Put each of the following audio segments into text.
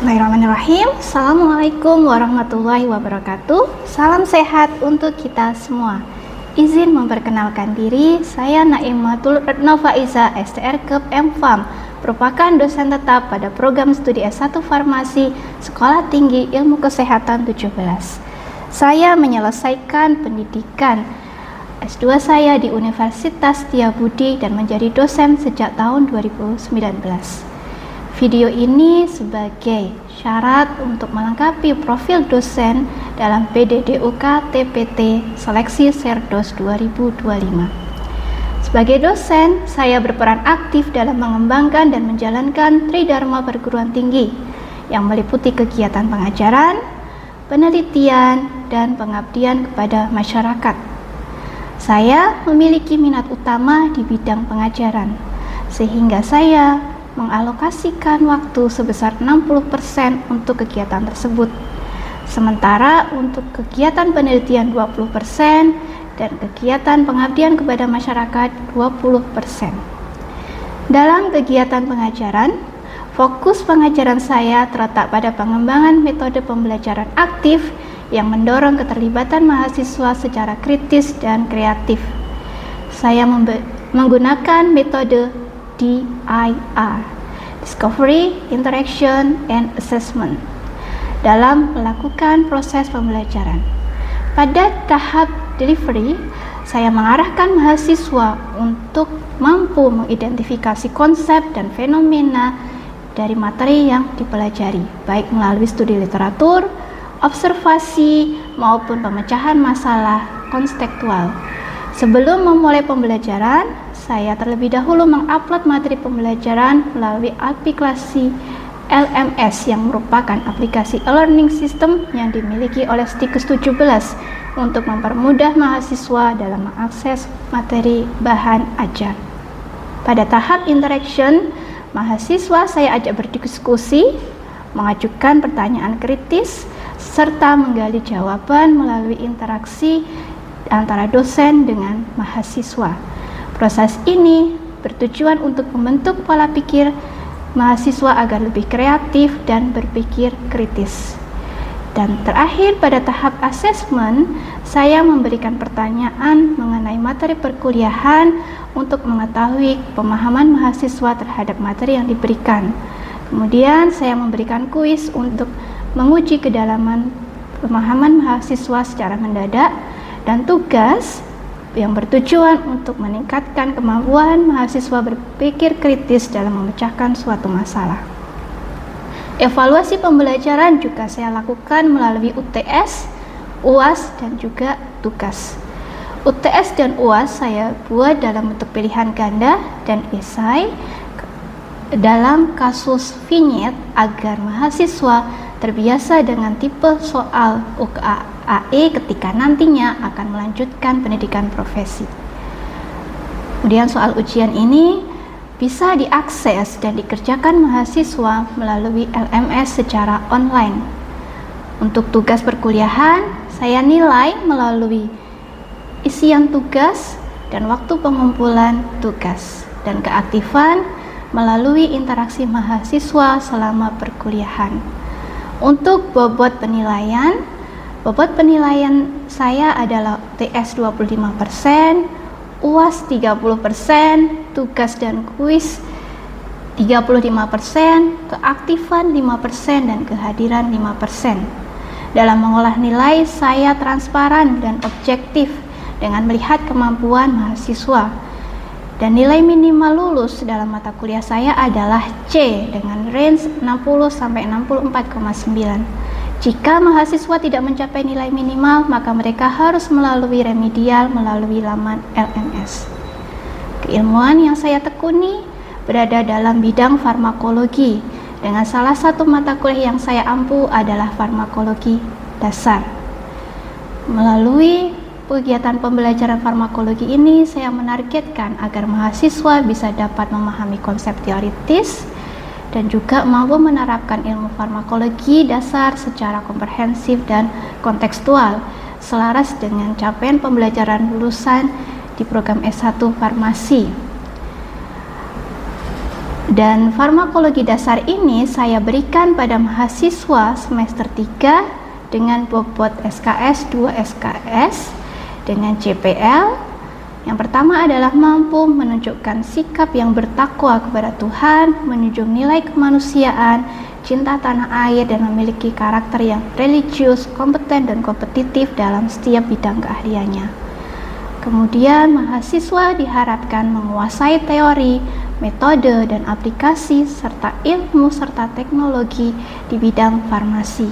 Bismillahirrahmanirrahim. Assalamualaikum warahmatullahi wabarakatuh. Salam sehat untuk kita semua. Izin memperkenalkan diri, saya Naimatul Retno Faiza, STR Kep M.Pharm, merupakan dosen tetap pada program studi S1 Farmasi Sekolah Tinggi Ilmu Kesehatan 17. Saya menyelesaikan pendidikan S2 saya di Universitas Setiabudi dan menjadi dosen sejak tahun 2019. Video ini sebagai syarat untuk melengkapi profil dosen dalam PDDUK TPT Seleksi Serdos 2025. Sebagai dosen, saya berperan aktif dalam mengembangkan dan menjalankan Tridharma Perguruan Tinggi yang meliputi kegiatan pengajaran, penelitian, dan pengabdian kepada masyarakat. Saya memiliki minat utama di bidang pengajaran, sehingga saya mengalokasikan waktu sebesar 60% untuk kegiatan tersebut. Sementara untuk kegiatan penelitian 20% dan kegiatan pengabdian kepada masyarakat 20%. Dalam kegiatan pengajaran, fokus pengajaran saya terletak pada pengembangan metode pembelajaran aktif yang mendorong keterlibatan mahasiswa secara kritis dan kreatif. Saya menggunakan metode DIR, Discovery, Interaction, and Assessment, dalam melakukan proses pembelajaran. Pada tahap delivery, saya mengarahkan mahasiswa untuk mampu mengidentifikasi konsep dan fenomena dari materi yang dipelajari, baik melalui studi literatur, observasi, maupun pemecahan masalah konstekstual. Sebelum memulai pembelajaran, saya terlebih dahulu mengupload materi pembelajaran melalui aplikasi LMS yang merupakan aplikasi e-learning system yang dimiliki oleh Stikes 17 untuk mempermudah mahasiswa dalam mengakses materi bahan ajar. Pada tahap interaction, mahasiswa saya ajak berdiskusi, mengajukan pertanyaan kritis, serta menggali jawaban melalui interaksi antara dosen dengan mahasiswa. Proses ini bertujuan untuk membentuk pola pikir mahasiswa agar lebih kreatif dan berpikir kritis. Dan terakhir, pada tahap assessment, saya memberikan pertanyaan mengenai materi perkuliahan untuk mengetahui pemahaman mahasiswa terhadap materi yang diberikan. Kemudian saya memberikan kuis untuk menguji kedalaman pemahaman mahasiswa secara mendadak, dan tugas yang bertujuan untuk meningkatkan kemampuan mahasiswa berpikir kritis dalam memecahkan suatu masalah. Evaluasi pembelajaran juga saya lakukan melalui UTS, UAS, dan juga tugas. UTS dan UAS saya buat dalam bentuk pilihan ganda dan esai dalam kasus vignette agar mahasiswa terbiasa dengan tipe soal UKAE ketika nantinya akan melanjutkan pendidikan profesi. Kemudian soal ujian ini bisa diakses dan dikerjakan mahasiswa melalui LMS secara online. Untuk tugas perkuliahan, saya nilai melalui isian tugas dan waktu pengumpulan tugas, dan keaktifan melalui interaksi mahasiswa selama perkuliahan. Untuk bobot penilaian saya adalah UTS 25%, UAS 30%, tugas dan kuis 35%, keaktifan 5%, dan kehadiran 5%. Dalam mengolah nilai, saya transparan dan objektif dengan melihat kemampuan mahasiswa. Dan nilai minimal lulus dalam mata kuliah saya adalah C dengan range 60-64,9. Jika mahasiswa tidak mencapai nilai minimal, maka mereka harus melalui remedial melalui laman LMS. Keilmuan yang saya tekuni berada dalam bidang farmakologi, dengan salah satu mata kuliah yang saya ampu adalah farmakologi dasar. Melalui kegiatan pembelajaran farmakologi ini, saya menargetkan agar mahasiswa bisa dapat memahami konsep teoritis dan juga mampu menerapkan ilmu farmakologi dasar secara komprehensif dan kontekstual, selaras dengan capaian pembelajaran lulusan di program S1 Farmasi. Dan farmakologi dasar ini saya berikan pada mahasiswa semester 3 dengan bobot SKS 2 SKS dengan JPL. Yang pertama adalah mampu menunjukkan sikap yang bertakwa kepada Tuhan, menunjukkan nilai kemanusiaan, cinta tanah air, dan memiliki karakter yang religius, kompeten, dan kompetitif dalam setiap bidang keahliannya. Kemudian mahasiswa diharapkan menguasai teori, metode, dan aplikasi, serta ilmu serta teknologi di bidang farmasi.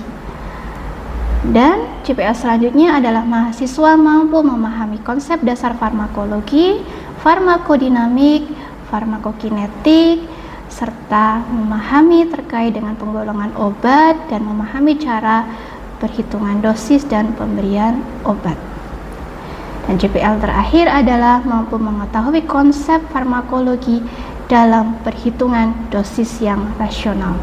Dan JPL selanjutnya adalah mahasiswa mampu memahami konsep dasar farmakologi, farmakodinamik, farmakokinetik, serta memahami terkait dengan penggolongan obat dan memahami cara perhitungan dosis dan pemberian obat. Dan JPL terakhir adalah mampu mengetahui konsep farmakologi dalam perhitungan dosis yang rasional.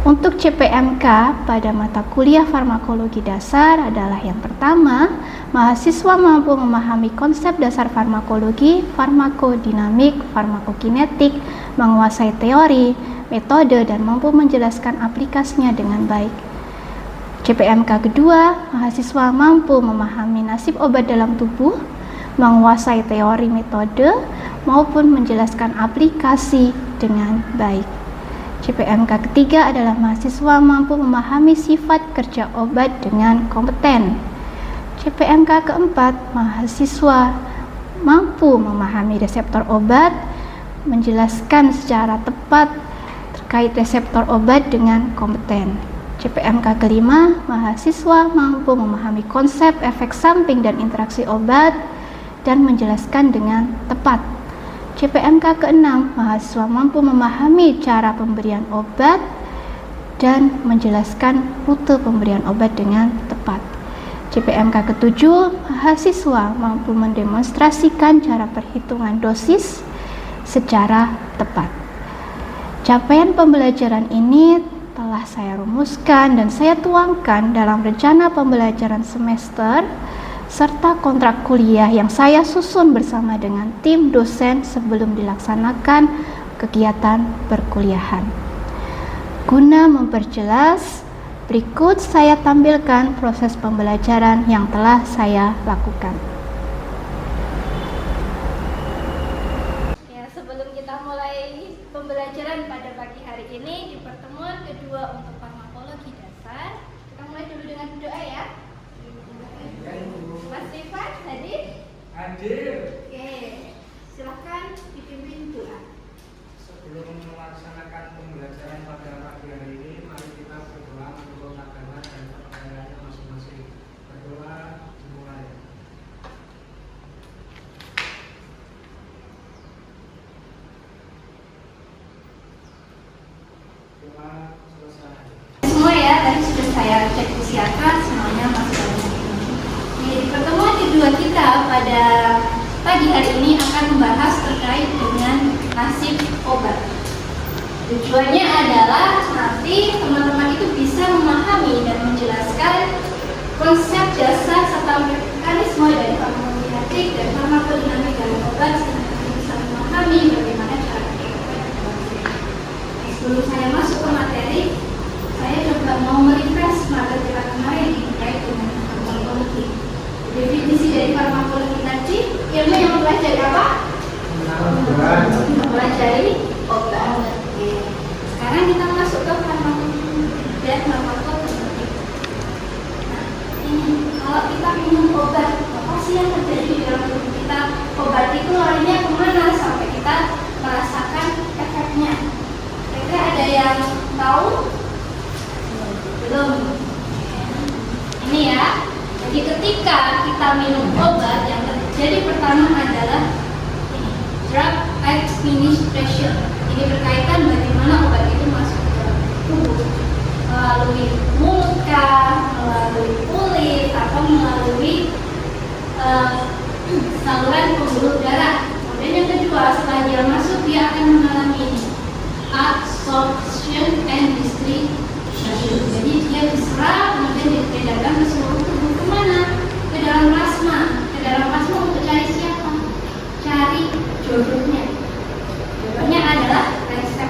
Untuk CPMK pada mata kuliah farmakologi dasar adalah yang pertama, mahasiswa mampu memahami konsep dasar farmakologi, farmakodinamik, farmakokinetik, menguasai teori, metode, dan mampu menjelaskan aplikasinya dengan baik. CPMK kedua, mahasiswa mampu memahami nasib obat dalam tubuh, menguasai teori metode, maupun menjelaskan aplikasi dengan baik. CPMK ketiga adalah mahasiswa mampu memahami sifat kerja obat dengan kompeten. CPMK keempat, mahasiswa mampu memahami reseptor obat, menjelaskan secara tepat terkait reseptor obat dengan kompeten. CPMK kelima, mahasiswa mampu memahami konsep efek samping dan interaksi obat dan menjelaskan dengan tepat. CPMK keenam, mahasiswa mampu memahami cara pemberian obat dan menjelaskan rute pemberian obat dengan tepat. CPMK ketujuh, mahasiswa mampu mendemonstrasikan cara perhitungan dosis secara tepat. Capaian pembelajaran ini telah saya rumuskan dan saya tuangkan dalam rencana pembelajaran semester serta kontrak kuliah yang saya susun bersama dengan tim dosen sebelum dilaksanakan kegiatan perkuliahan. Guna memperjelas, berikut saya tampilkan proses pembelajaran yang telah saya lakukan. Ya, sebelum kita mulai pembelajaran pada pagi hari ini di pertemuan kedua untuk farmakologi dasar, kita mulai dulu dengan doa ya. Mas Rifat hadir? Hadir. Oke, silakan dipimpin doa. Sebelum melaksanakan pembelajaran pada pagi hari ini, mari kita berdoa untuk agama dan kepercayaannya masing-masing. Berdoa dimulai. Doa selesai. Semua ya, tadi sudah saya cek usiakan, semuanya masuk dalam ini. Di pertemuan kedua kita pada pagi hari ini akan membahas terkait dengan nasib obat. Tujuannya adalah nanti teman-teman itu bisa memahami dan menjelaskan konsep dasar serta mekanisme dari farmakokinetik dan farmakodinamik dari obat sehingga bisa memahami bagaimana cara kerja obat. Sebelum saya masuk ke materi, saya juga mau merefresh materi kita kemarin terkait dengan farmakologi. Definisi dari farmakologi tadi, ilmu yang mempelajari apa? Mempelajari obat. Oke. Sekarang kita masuk ke farmakologi dan farmakokinetik. Nah, ini kalau kita minum obat, apa sih yang terjadi di dalam tubuh kita? Obat itu larinya kemana sampai kita merasakan efeknya? Kira-kira ada yang tahu? Belum. Ini ya. Jadi ketika kita minum obat, yang terjadi pertama adalah drug administration. Ini berkaitan bagaimana obat itu masuk ke dalam tubuh melalui mulut kah, melalui kulit, atau melalui saluran pembuluh darah. Kemudian yang kedua, setelah dia masuk, dia akan mengalami absorption and distribution. Jadi dia diserap, kemudian diedarkan ke seluruh tubuh. Kemana? Ke dalam plasma. Ke dalam plasma untuk cari siapa? Cari jodohnya. Jodohnya adalah reseptor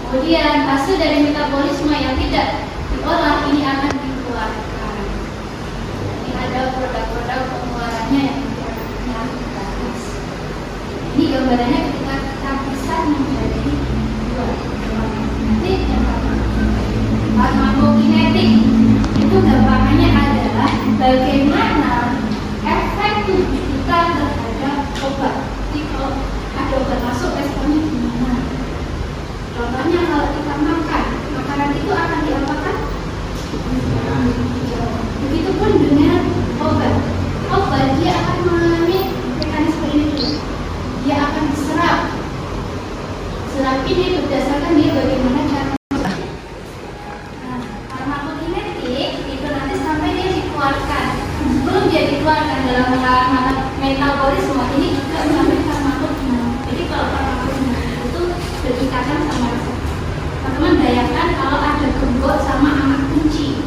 Kemudian hasil dari metabolisme yang tidak diolah ini akan dikeluarkan. Ini ada produk-produk pengeluarannya yang gratis. Ini gambarannya ketika kita bisa menjadi dua kinetik dan farmakokinetik. Itu gambarannya adalah bagaimana efek tubuh kita terhadap obat. Jadi kalau ada obat masuk responnya gimana? Contohnya kalau kita makan, makanan itu akan diapakan? Begitupun dengan obat. Obat dia akan mengalami mekanisme ini dulu. Dia akan diserap. Serap ini berdasarkan dia bagaimana cara. Nah, farmakokinetik itu nanti sampai dia dikeluarkan. Sebelum dia dikeluarkan dalam metabolisme ini juga mengalami farmakokinetik. Jadi kalau farmakokinetik itu berikatan sama reseptor. Teman-teman bayangkan kalau ada gembok sama anak kunci.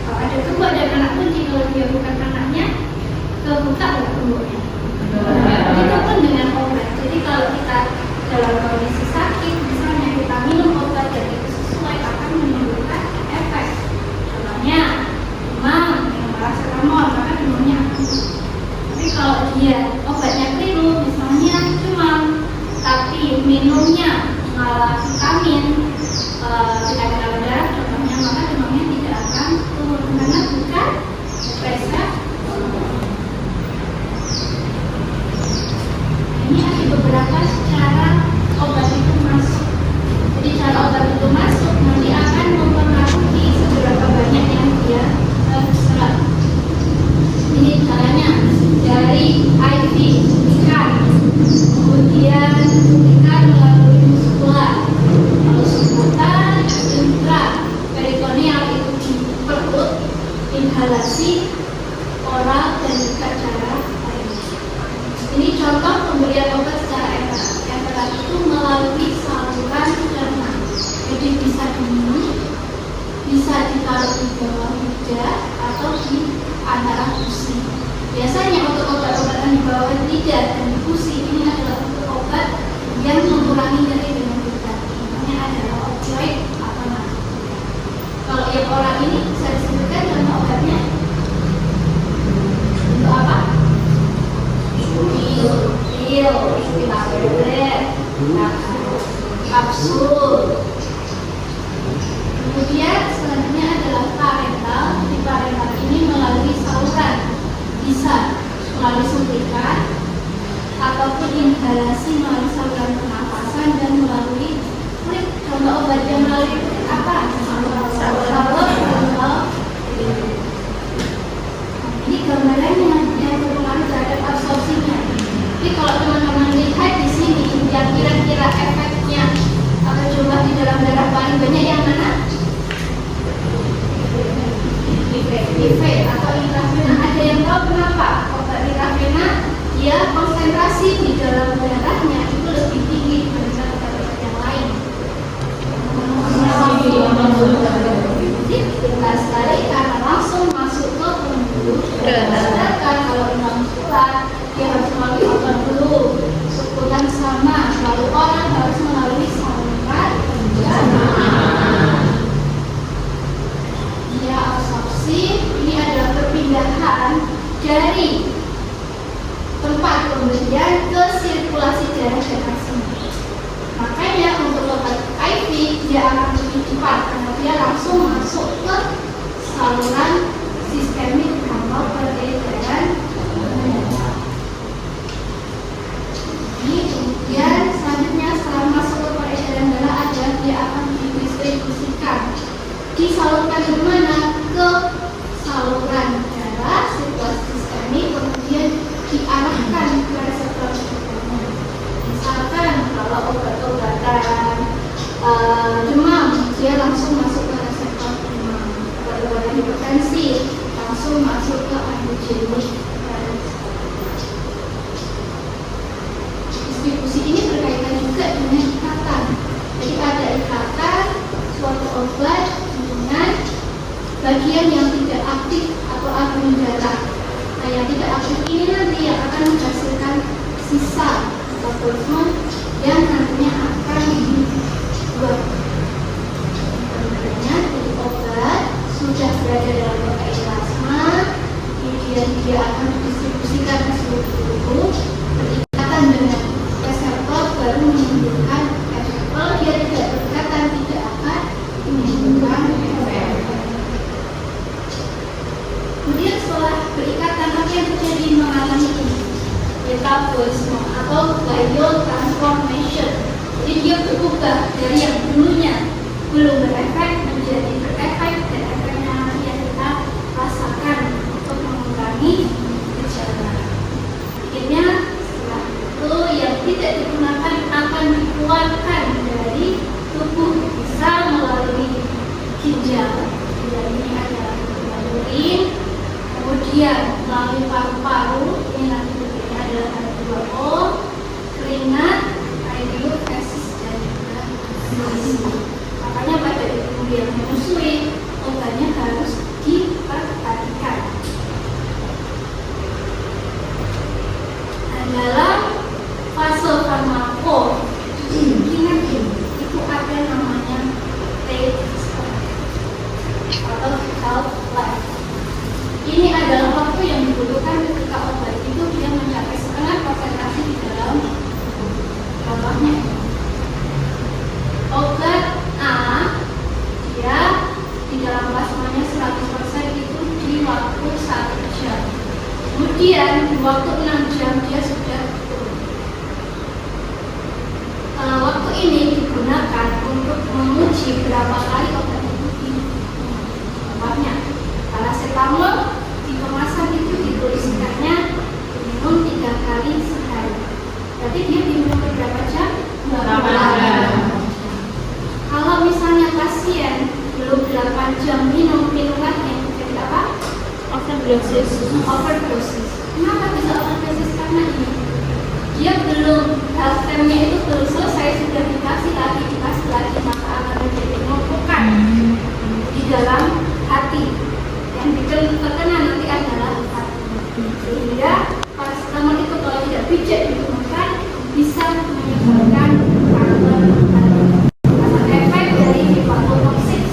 Kalau ada gembok dan anak kunci, kalau dia bukan anaknya, kebuka nggak gemboknya? Itu pun dengan obat. Jadi kalau kita dalam kondisi sakit, misalnya kita minum obat dan itu sesuai, akan menimbulkan efek. Contohnya, demam, minum paracetamol, maka demamnya akan turun. Tapi kalau dia obatnya keliru, misalnya demam, tapi minumnya malah vitamin, vitamin dalam darah contohnya, maka demamnya tidak akan turun karena bukan resep. Ini ada beberapa cara obat itu masuk. Jadi cara obat itu masuk nanti akan mempengaruhi seberapa banyak yang dia serap. Ini caranya dari IV suntikan, kemudian suntikan melalui muskular, lalu suntikan intra peritoneal itu di perut, inhalasi oral dan juga cara lain. Ini contoh pemberian obat secara enteral itu melalui saluran cerna. Jadi bisa diminum, bisa ditaruh di bawah lidah atau di antara gusi. Biasanya untuk obat-obatan di bawah lidah dan gusi ini adalah untuk obat yang mengurangi nyeri dengan lidah. Namanya adalah opioid atau narkotika. Kalau yang oral ini bisa disebutkan contoh obatnya untuk apa? Pil, tablet, kapsul. Kemudian selanjutnya adalah parental. Di parental ini melalui saluran, bisa melalui suntikan ataupun inhalasi melalui saluran pernapasan dan melalui kulit. Contoh obat yang melalui kulit apa? Salur. Ini gambarannya yang berpengaruh terhadap absorpsinya. Jadi kalau teman-teman lihat di sini yang kira-kira efeknya atau jumlah di dalam darah paling banyak yang mana? IV atau intravena. Ada yang tahu kenapa obat intravena dia konsentrasi di dalam darahnya itu lebih tinggi dibandingkan obat-obat yang lain? Jadi jelas sekali karena langsung masuk ke pembuluh. Sedangkan kalau intra muskular dia harus melalui otot dulu, sukutan sama, lalu orang harus melalui saluran pencernaan. Dia absorpsi, ini adalah perpindahan dari tempat pemberian ke sirkulasi darah dan asam. Makanya untuk obat IV dia akan lebih cepat karena dia langsung masuk ke saluran sistemik atau peredaran. Ini kemudian selanjutnya setelah masuk ke peredaran darah adalah dia akan didistribusikan, disalurkan ke mana? Ke saluran darah, sirkulasi sistemik, kemudian diarahkan ke reseptor. Misalkan kalau obat-obatan demam, dia langsung masuk ke reseptor demam. Obat-obatan hipertensi langsung masuk ke androgenik. Distribusi ini berkaitan juga dengan ikatan. Jadi ada ikatan suatu obat dengan bagian yang tidak aktif atau albumin darah. Nah, yang tidak aktif ini nanti yang akan menghasilkan sisa metabolisme yang nantinya akan dibuat tidak berkatan tidak akan menimbulkan efek. Kemudian setelah berikatan, apa yang terjadi mengalami ini? Metabolisme atau biotransformation. Jadi dia berubah dari yang dulunya belum berefek menjadi berefek, dan efeknya yang kita rasakan untuk mengurangi gejala. Akhirnya setelah itu yang tidak digunakan akan dikeluarkan dari tubuh, bisa melalui ginjal. Ginjal ini adalah urin, kemudian melalui paru-paru, ini nanti bentuknya adalah H2O, keringat, air liur, fesis, dan juga mani. Makanya pada ibu yang menyusui, obatnya harus diperhatikan. Nah, dalam fase farmakokinetik itu ada namanya atau half life. Ini adalah waktu yang dibutuhkan ketika obat itu dia mencapai setengah konsentrasi di dalam tubuh. Contohnya, obat A dia di dalam plasmanya 100% itu di waktu 1 jam. Kemudian di waktu 6 jam dia sudah turun. Waktu ini digunakan untuk menguji berapa kali obat itu diminum. Contohnya, paracetamol di kemasan itu dituliskannya diminum 3 kali sehari. Berarti dia diminum berapa jam? 8 jam. Kalau misalnya pasien belum 8 jam minum minumannya, jadi apa? Overdosis. Kenapa bisa overdosis? Karena ini dia belum, health time-nya itu belum selesai, sudah dikasih lagi, maka akan menjadi penumpukan di dalam hati. Yang terkena nanti adalah hati. Sehingga paracetamol itu kalau tidak bijak digunakan bisa menyebabkan kanker hati. Karena efek dari hepatotoksik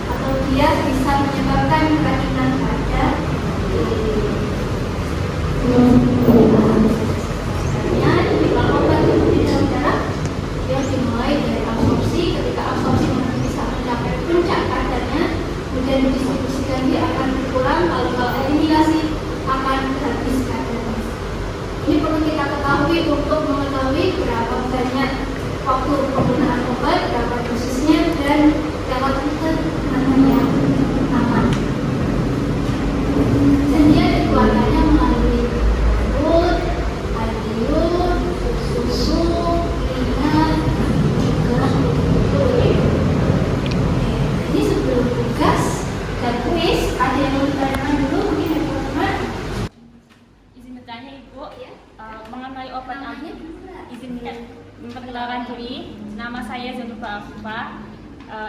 atau dia bisa menyebabkan kelainan pada kalau obat itu di dalam darah, dia dimulai dari absorpsi. Ketika absorpsi bisa mencapai puncak kadarnya, kemudian didistribusikan dia akan berkurang. Kalau eliminasi akan habis kadarnya. Ini perlu kita ketahui untuk mengetahui berapa banyak waktu penggunaan obat, berapa dosisnya, dan berapa rute namanya aman. Dan dia dikeluarkannya melalui mulut, air liur, susu, keringat, juga urin. Ini sebelum tugas dan kuis, ada yang mau ditanyakan dulu mungkin ya teman-teman? Izin bertanya Ibu, Ya. mengenai obat Namanya anti, dulu. izin memperkenalkan diri, nama saya Zanufa Afifa.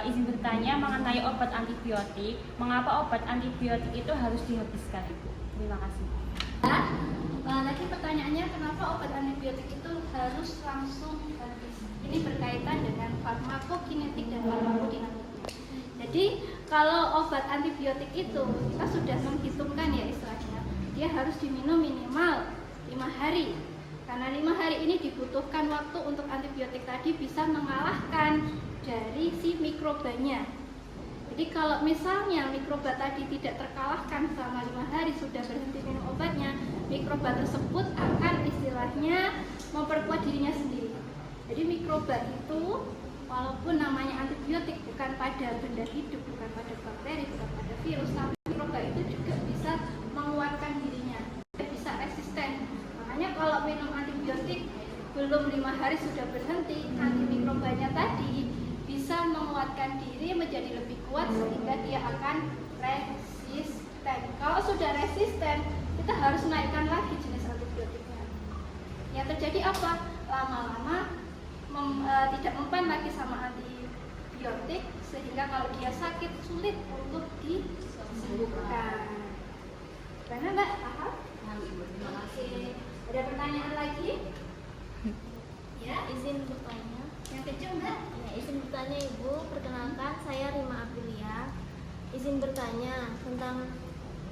Izin bertanya mengenai obat antibiotik, mengapa obat antibiotik itu harus dihabiskan Ibu? Terima kasih. Lagi pertanyaannya, kenapa obat antibiotik itu harus langsung habis? Ini berkaitan dengan farmakokinetik dan farmakodinamiknya. Jadi kalau obat antibiotik itu kita sudah menghitungkan ya istilahnya, dia harus diminum minimal 5 hari. Karena 5 hari ini dibutuhkan waktu untuk antibiotik tadi bisa mengalahkan dari si mikrobanya. Jadi kalau misalnya mikroba tadi tidak terkalahkan selama 5 hari, sudah berhenti minum obatnya, mikroba tersebut akan istilahnya memperkuat dirinya sendiri. Jadi mikroba itu walaupun namanya antibiotik bukan pada benda hidup, bukan pada bakteri, bukan pada virus, tapi mikroba itu juga bisa menguatkan dirinya, bisa resisten. Makanya kalau minum antibiotik belum 5 hari sudah berhenti, antimikrobanya tadi bisa menguatkan diri menjadi lebih kuat sehingga dia akan resisten. Kalau sudah resisten, kita harus naikkan lagi jenis antibiotiknya. Yang terjadi apa? Lama-lama tidak mempan lagi sama antibiotik, sehingga kalau dia sakit sulit untuk disembuhkan. Karena Mbak, paham? Terima kasih. Ada pertanyaan lagi? Ya, Izin bertanya. yang kecil Mbak. Ya, izin bertanya Ibu, perkenalkan saya Rima Aprilia. Izin bertanya tentang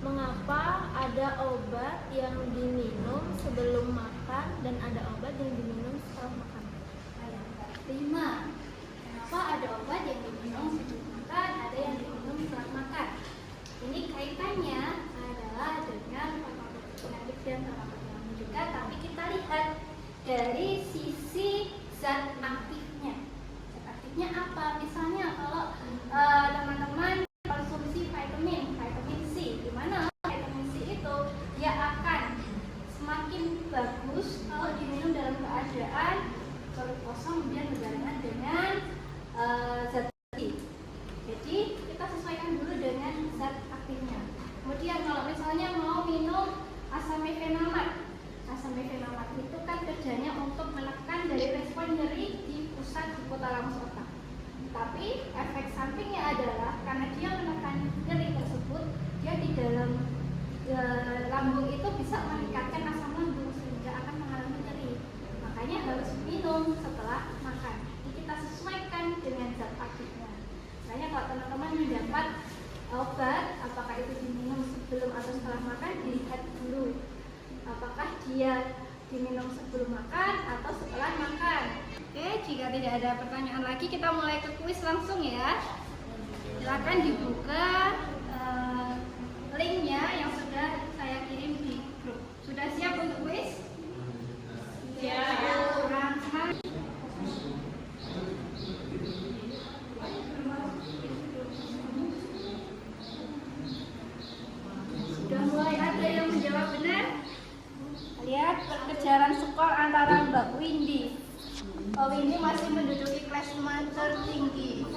mengapa ada obat yang diminum sebelum makan dan ada obat yang diminum setelah makan. Ayah Mbak Rima, kenapa Kenapa ada obat yang diminum sebelum makan, ada yang diminum setelah makan? Ini kaitannya adalah dengan farmakokinetik dan farmakodinamika, tapi kita lihat dari sisi zat aktifnya. Zat aktifnya apa? Misalnya kalau teman-teman konsumsi vitamin C, di mana vitamin C itu dia akan semakin bagus kalau diminum dalam keadaan perut kosong kemudian berbarengan dengan zat aktif. Jadi kita sesuaikan dulu dengan zat aktifnya. Kemudian kalau misalnya mau minum asam mefenamat itu kan kerjanya untuk menekan dari respon nyeri di pusat hipotalamus otak. Tapi efek sampingnya adalah karena dia menekan nyeri tersebut, dia di dalam lambung itu bisa meningkatkan asam lambung sehingga akan mengalami nyeri. Makanya harus minum setelah makan. Jadi kita sesuaikan dengan zat aktifnya. Makanya kalau teman-teman mendapat obat, apakah itu diminum sebelum atau setelah makan, dilihat dulu apakah dia diminum sebelum makan atau setelah makan. Oke, jika tidak ada pertanyaan lagi, kita mulai ke kuis langsung ya. Silakan dibuka linknya yang sudah saya kirim di grup. Sudah siap untuk kuis? Siap. Kurang semangat. Sudah mulai ada yang menjawab benar? Lihat perkejaran skor antara Mbak Windy. Mbak Windy masih menduduki klasemen tertinggi.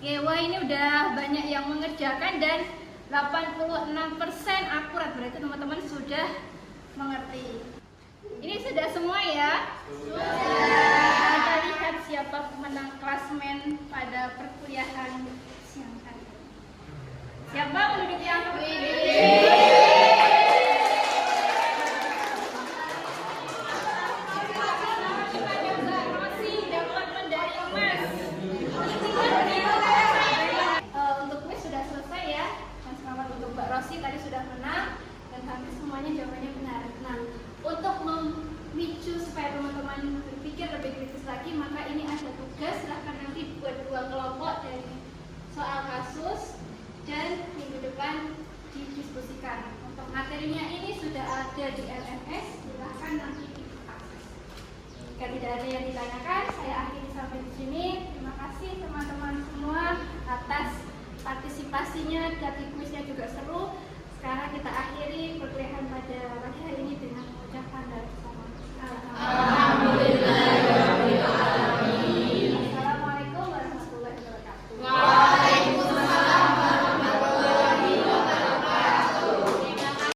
Oke, wah ini udah banyak yang mengerjakan dan 86% akurat, berarti teman-teman sudah mengerti. Ini sudah semua ya? Sudah. Kita lihat siapa pemenang klasmen pada perkuliahan siang hari. Siapa menduduki angka pertama? Tadi sudah menang dan hampir semuanya jawabannya benar. Nah, untuk memicu supaya teman-teman berpikir lebih kritis lagi, maka ini ada tugas, silahkan nanti buat 2 kelompok dari soal kasus dan minggu depan didiskusikan. Untuk materinya ini sudah ada di LMS, silahkan nanti diakses. Jika tidak ada yang ditanyakan, saya akhiri sampai di sini. Terima kasih teman-teman semua atas partisipasinya, dan kuisnya juga seru. Sekarang kita akhiri perkuliahan